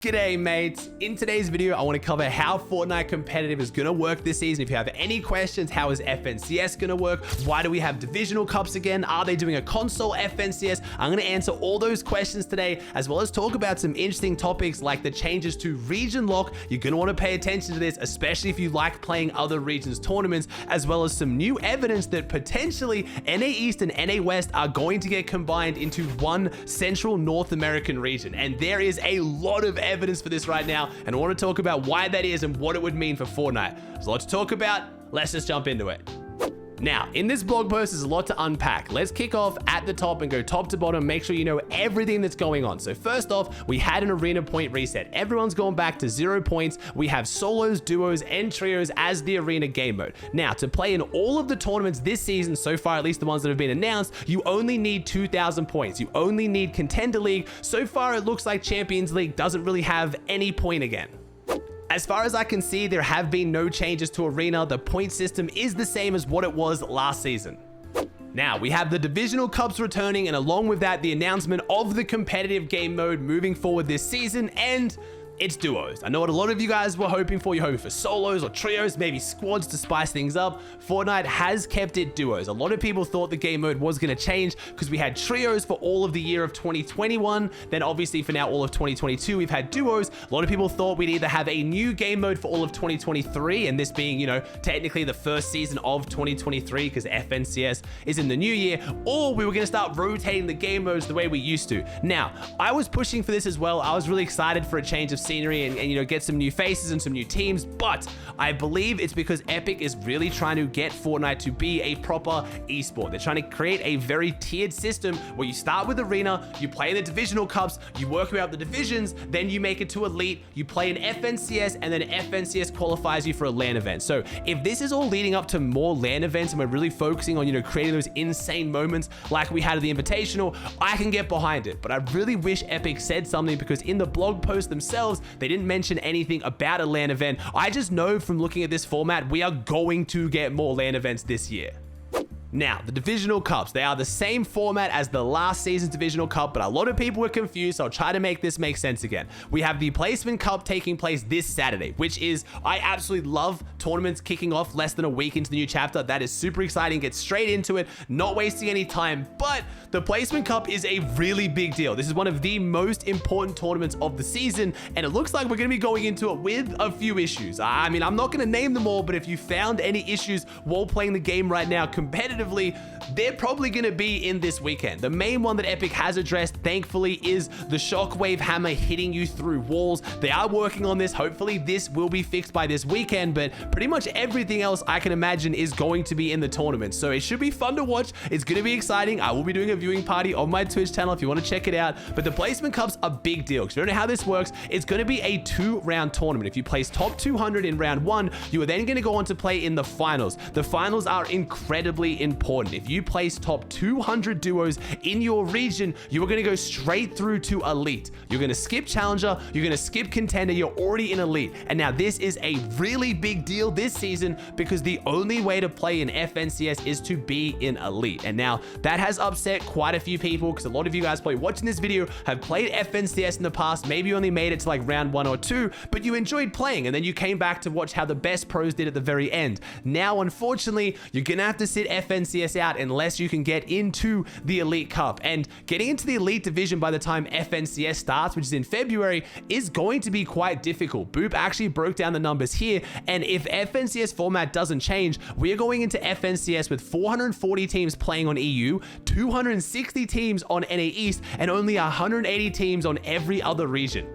G'day mates, in today's video I want to cover how Fortnite competitive is going to work this season. If you have any questions, how is FNCS going to work? Why do we have divisional cups again? Are they doing a console FNCS? I'm going to answer all those questions today, as well as talk about some interesting topics like the changes to region lock. You're going to want to pay attention to this, especially if you like playing other regions tournaments, as well as some new evidence that potentially NA East and NA West are going to get combined into one central North American region. And there is a lot of evidence for this right now, and I want to talk about why that is and what it would mean for Fortnite. There's a lot to talk about. Let's just jump into it. Now, in this blog post, there's a lot to unpack. Let's kick off at the top and go top to bottom, make sure you know everything that's going on. So first off, we had an arena point reset. Everyone's gone back to 0 points. We have solos, duos, and trios as the arena game mode. Now, to play in all of the tournaments this season, so far, at least the ones that have been announced, you only need 2,000 points. You only need Contender League. So far, it looks like Champions League doesn't really have any point again. As far as I can see, there have been no changes to Arena. The point system is the same as what it was last season. Now, we have the Divisional Cups returning, and along with that, the announcement of the competitive game mode moving forward this season, and it's duos. I know what a lot of you guys were hoping for. You're hoping for solos or trios, maybe squads to spice things up. Fortnite has kept it duos. A lot of people thought the game mode was going to change because we had trios for all of the year of 2021. Then obviously for now, all of 2022, we've had duos. A lot of people thought we'd either have a new game mode for all of 2023, and this being, you know, technically the first season of 2023 because FNCS is in the new year, or we were going to start rotating the game modes the way we used to. Now, I was pushing for this as well. I was really excited for a change of scenery and you know, get some new faces and some new teams, but I believe it's because Epic is really trying to get Fortnite to be a proper esport. They're trying to create a very tiered system where you start with Arena, you play in the Divisional Cups, you work out the divisions, then you make it to Elite, you play in FNCS, and then FNCS qualifies you for a LAN event. So if this is all leading up to more LAN events and we're really focusing on, you know, creating those insane moments like we had at the Invitational, I can get behind it. But I really wish Epic said something, because in the blog post themselves, they didn't mention anything about a LAN event. I just know from looking at this format, we are going to get more LAN events this year. Now, the Divisional Cups, they are the same format as the last season's Divisional Cup, but a lot of people were confused, so I'll try to make this make sense again. We have the Placement Cup taking place this Saturday, which is, I absolutely love tournaments kicking off less than a week into the new chapter. That is super exciting. Get straight into it, not wasting any time, but the Placement Cup is a really big deal. This is one of the most important tournaments of the season, and it looks like we're going to be going into it with a few issues. I mean, I'm not going to name them all, but if you found any issues while playing the game right now competitively, they're probably going to be in this weekend. The main one that Epic has addressed, thankfully, is the shockwave hammer hitting you through walls. They are working on this. Hopefully this will be fixed by this weekend, but pretty much everything else I can imagine is going to be in the tournament. So it should be fun to watch. It's going to be exciting. I will be doing a viewing party on my Twitch channel if you want to check it out. But the Placement Cup's a big deal, because if you don't know how this works, it's going to be a 2-round tournament. If you place top 200 in round 1, you are then going to go on to play in the finals. The finals are incredibly important. If you place top 200 duos in your region, you are going to go straight through to Elite. You're going to skip Challenger, you're going to skip Contender, you're already in Elite. And now this is a really big deal this season, because the only way to play in FNCS is to be in Elite. And now that has upset quite a few people, because a lot of you guys probably watching this video have played FNCS in the past. Maybe you only made it to like round 1 or 2, but you enjoyed playing, and then you came back to watch how the best pros did at the very end. Now, unfortunately, you're going to have to sit FNCS out unless you can get into the Elite Cup. And getting into the Elite Division by the time FNCS starts, which is in February, is going to be quite difficult. Boop actually broke down the numbers here, and if FNCS format doesn't change, we are going into FNCS with 440 teams playing on EU, 260 teams on NA East, and only 180 teams on every other region.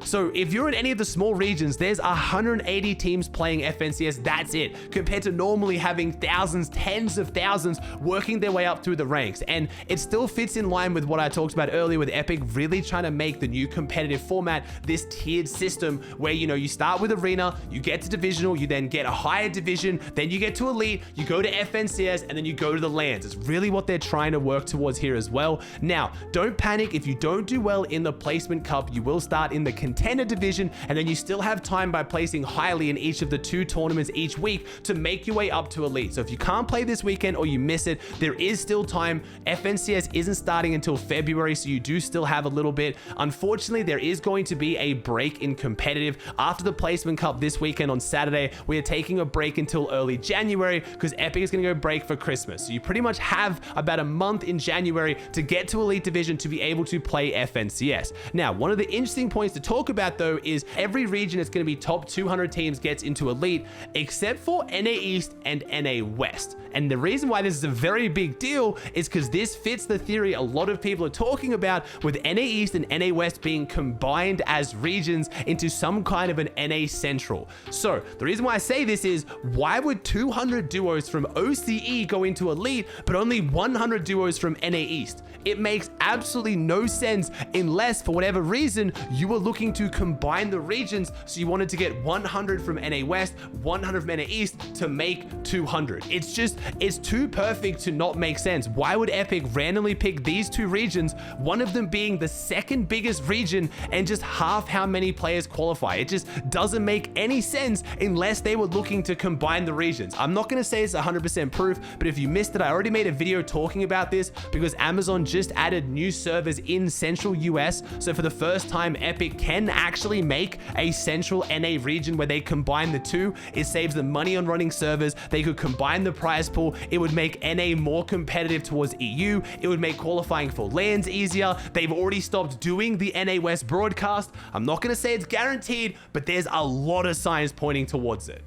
So if you're in any of the small regions, there's 180 teams playing FNCS. That's it, compared to normally having thousands, tens of thousands working their way up through the ranks. And it still fits in line with what I talked about earlier, with Epic really trying to make the new competitive format this tiered system where, you know, you start with Arena, you get to Divisional, you then get a higher division, then you get to Elite, you go to FNCS, and then you go to the LANs. It's really what they're trying to work towards here as well. Now, don't panic if you don't do well in the Placement Cup. You will start in the contender division, and then you still have time by placing highly in each of the 2 tournaments each week to make your way up to elite. So if you can't play this weekend or you miss it, there is still time. FNCS isn't starting until February, so you do still have a little bit. Unfortunately, there is going to be a break in competitive. After the Placement Cup this weekend on Saturday, we are taking a break until early January because Epic is going to go break for Christmas. So you pretty much have about a month in January to get to Elite Division to be able to play FNCS. Now, one of the interesting points to talk about though is every region is going to be top 200 teams gets into Elite, except for NA East and NA West. And the reason why this is a very big deal is because this fits the theory a lot of people are talking about with NA East and NA West being combined as regions into some kind of an NA Central. So the reason why I say this is, why would 200 duos from OCE go into Elite, but only 100 duos from NA East? It makes absolutely no sense unless for whatever reason you were looking to combine the regions, so you wanted to get 100 from NA West, 100 from NA East to make 200. It's too perfect to not make sense. Why would Epic randomly pick these 2 regions, one of them being the second biggest region and just half how many players qualify? It just doesn't make any sense unless they were looking to combine the regions. I'm not going to say it's 100% proof, but if you missed it, I already made a video talking about this because Amazon just added new servers in Central US. So for the first time, Epic can actually make a Central NA region where they combine the 2. It saves them money on running servers. They could combine the prize pool. It would make NA more competitive towards EU. It would make qualifying for LANs easier. They've already stopped doing the NA West broadcast. I'm not going to say it's guaranteed, but there's a lot of signs pointing towards it.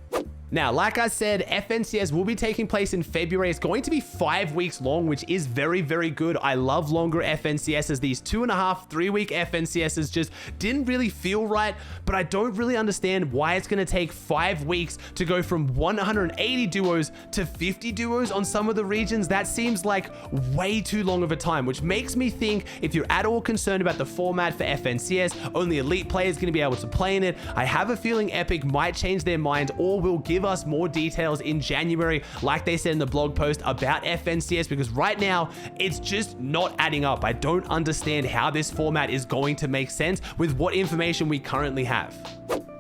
Now, like I said, FNCS will be taking place in February. It's going to be 5 weeks long, which is very, very good. I love longer FNCSs. These 2.5, 3-week FNCSs just didn't really feel right, but I don't really understand why it's going to take 5 weeks to go from 180 duos to 50 duos on some of the regions. That seems like way too long of a time, which makes me think if you're at all concerned about the format for FNCS, only elite players going to be able to play in it, I have a feeling Epic might change their mind or will give us more details in January, like they said in the blog post about FNCS, because right now it's just not adding up. I don't understand how this format is going to make sense with what information we currently have.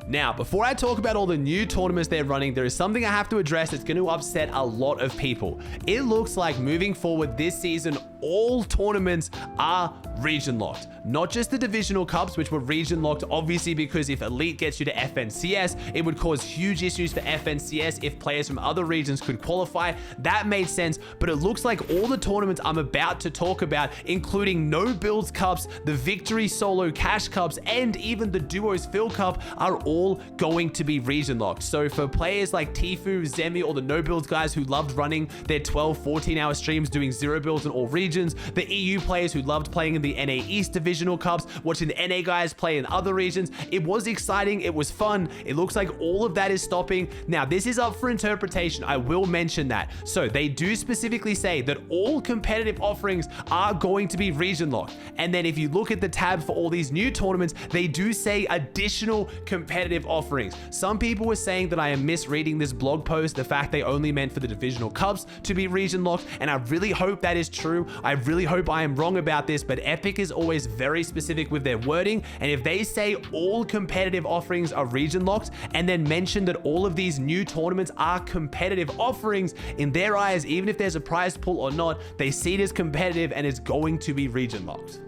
Now, before I talk about all the new tournaments they're running, there is something I have to address that's going to upset a lot of people. It looks like moving forward this season, all tournaments are region locked. Not just the divisional cups, which were region locked, obviously, because if Elite gets you to FNCS, it would cause huge issues for FNCS if players from other regions could qualify. That made sense, but it looks like all the tournaments I'm about to talk about, including no builds cups, the victory solo cash cups, and even the duos fill cup, are all going to be region locked. So for players like Tfue, Zemi, or the no builds guys who loved running their 12, 14-hour streams doing 0 builds in all regions, the EU players who loved playing in the NA East divisional cups, watching the NA guys play in other regions, it was exciting, it was fun. It looks like all of that is stopping. Now, this is up for interpretation. I will mention that. So they do specifically say that all competitive offerings are going to be region locked. And then if you look at the tab for all these new tournaments, they do say additional competitive offerings. Some people were saying that I am misreading this blog post, the fact they only meant for the divisional cups to be region locked, and I really hope that is true. I really hope I am wrong about this, but Epic is always very specific with their wording, and if they say all competitive offerings are region locked and then mention that all of these new tournaments are competitive offerings, in their eyes, even if there's a prize pool or not, they see it as competitive and it's going to be region locked.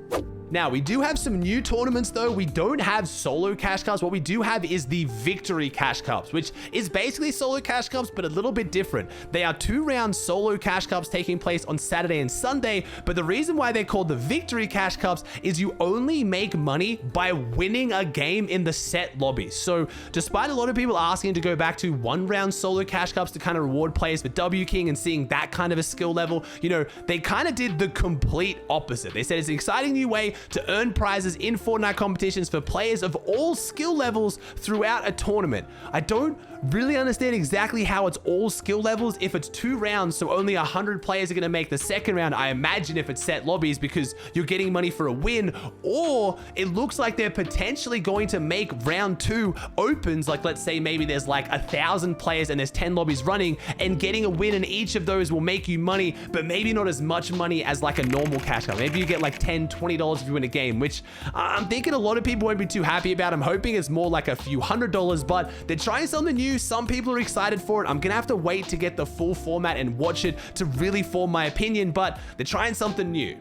Now, we do have some new tournaments though. We don't have solo cash cups. What we do have is the victory cash cups, which is basically solo cash cups, but a little bit different. They are 2-round solo cash cups taking place on Saturday and Sunday, but the reason why they're called the victory cash cups is you only make money by winning a game in the set lobbies. So despite a lot of people asking to go back to 1-round solo cash cups to kind of reward players for W King and seeing that kind of a skill level, you know, they kind of did the complete opposite. They said it's an exciting new way to earn prizes in Fortnite competitions for players of all skill levels throughout a tournament. I don't really understand exactly how it's all skill levels if it's 2 rounds, so only 100 players are going to make the second round. I imagine if it's set lobbies because you're getting money for a win, or it looks like they're potentially going to make round 2 opens, like let's say maybe there's like 1,000 players and there's 10 lobbies running, and getting a win in each of those will make you money, but maybe not as much money as like a normal cash cup. Maybe you get like $10, $20 if you win a game, which I'm thinking a lot of people won't be too happy about. I'm hoping it's more like a few $100s, but they're trying something new. Some people are excited for it. I'm gonna have to wait to get the full format and watch it to really form my opinion, but they're trying something new.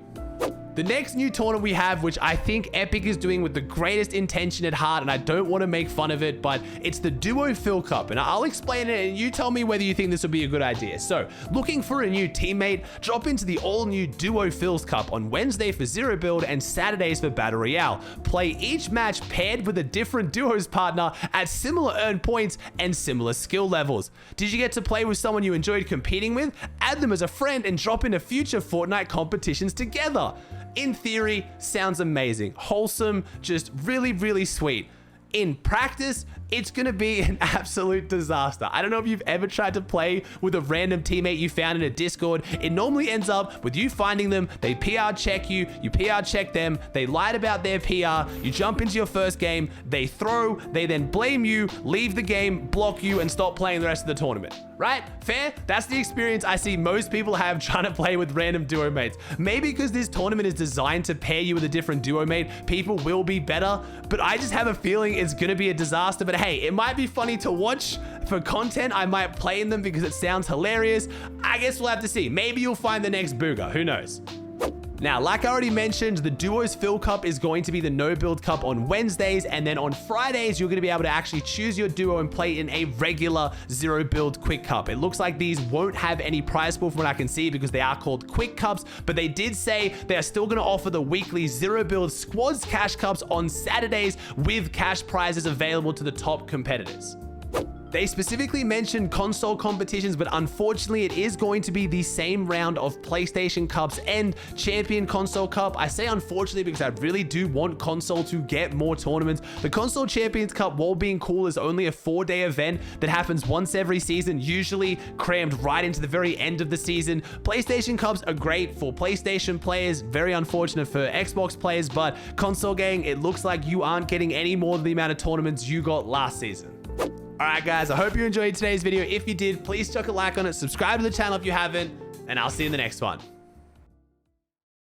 The next new tournament we have, which I think Epic is doing with the greatest intention at heart, and I don't want to make fun of it, but it's the Duo Fill Cup, and I'll explain it and you tell me whether you think this would be a good idea. So, looking for a new teammate? Drop into the all-new Duo Fills Cup on Wednesday for Zero Build and Saturdays for Battle Royale. Play each match paired with a different Duos partner at similar earned points and similar skill levels. Did you get to play with someone you enjoyed competing with? Add them as a friend and drop into future Fortnite competitions together. In theory, sounds amazing, wholesome, just really, really sweet. In practice, it's gonna be an absolute disaster. I don't know if you've ever tried to play with a random teammate you found in a Discord. It normally ends up with you finding them, they PR check you, you PR check them, they lied about their PR, you jump into your first game, they throw, they then blame you, leave the game, block you, and stop playing the rest of the tournament. Right? Fair? That's the experience I see most people have trying to play with random duo mates. Maybe because this tournament is designed to pair you with a different duo mate, people will be better, but I just have a feeling it's gonna be a disaster. But hey, it might be funny to watch for content. I might play in them because it sounds hilarious. I guess we'll have to see. Maybe you'll find the next Booger. Who knows? Now, like I already mentioned, the Duos Fill Cup is going to be the No Build Cup on Wednesdays, and then on Fridays, you're going to be able to actually choose your duo and play in a regular Zero Build Quick Cup. It looks like these won't have any prize pool from what I can see because they are called Quick Cups, but they did say they are still going to offer the weekly Zero Build Squads Cash Cups on Saturdays with cash prizes available to the top competitors. They specifically mentioned console competitions, but unfortunately it is going to be the same round of PlayStation Cups and Champion Console Cup. I say unfortunately because I really do want console to get more tournaments. The Console Champions Cup, while being cool, is only a 4-day event that happens once every season, usually crammed right into the very end of the season. PlayStation Cups are great for PlayStation players, very unfortunate for Xbox players, but console gang, it looks like you aren't getting any more than the amount of tournaments you got last season. All right, guys, I hope you enjoyed today's video. If you did, please chuck a like on it, subscribe to the channel if you haven't, and I'll see you in the next one.